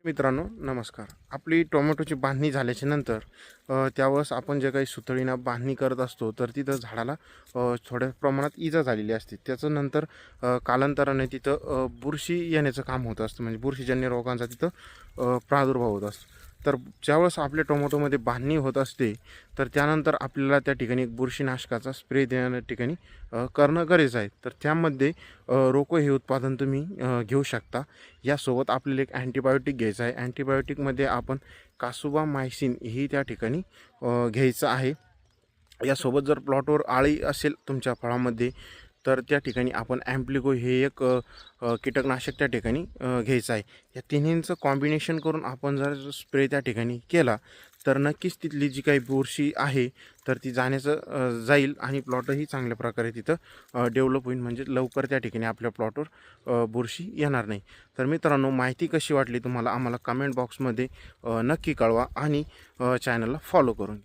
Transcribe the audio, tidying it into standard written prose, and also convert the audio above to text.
मित्रांनो नमस्कार. आपली टोमॅटोची बांधणी झाल्याच्या नंतर त्यावेळेस आपण जे काही सुतळीनं बांधणी करत असतो तर तिथं झाडाला थोड्या प्रमाणात इजा झालेली असते. त्याचं नंतर कालांतराने तिथं बुरशी येण्याचं काम होत असतं, म्हणजे बुरशीजन्य रोगांचा तिथं प्रादुर्भाव होत असतो. तर ज्यावेळेस आपल्या टोमॅटोमध्ये बांधणी होत असते तर त्यानंतर आपल्याला त्या ठिकाणी एक बुरशीनाशकाचा स्प्रे देण्या ठिकाणी करणं गरजेचं आहे. तर त्यामध्ये रोको हे उत्पादन तुम्ही घेऊ शकता. यासोबत आपल्याला एक अँटीबायोटिक घ्यायचं आहे. अँटीबायोटिकमध्ये आपण कासुबामायसिन ही त्या ठिकाणी घ्यायचं आहे. यासोबत जर प्लॉटवर आळी असेल तुमच्या फळामध्ये तर त्या ठिकाणी आपण ॲम्प्लिको हे एक कीटकनाशक त्या ठिकाणी घ्यायचं आहे. या तिन्हींचं कॉम्बिनेशन करून आपण जर स्प्रे त्या ठिकाणी केला तर नक्कीच तिथली जी काही बुरशी आहे तर ती जाण्याचं जाईल आणि प्लॉटही चांगल्या प्रकारे तिथं डेव्हलप होईल, म्हणजे लवकर त्या ठिकाणी आपल्या प्लॉटवर बुरशी येणार नाही. तर मित्रांनो, माहिती कशी वाटली तुम्हाला आम्हाला कमेंट बॉक्समध्ये नक्की कळवा आणि चॅनलला फॉलो करून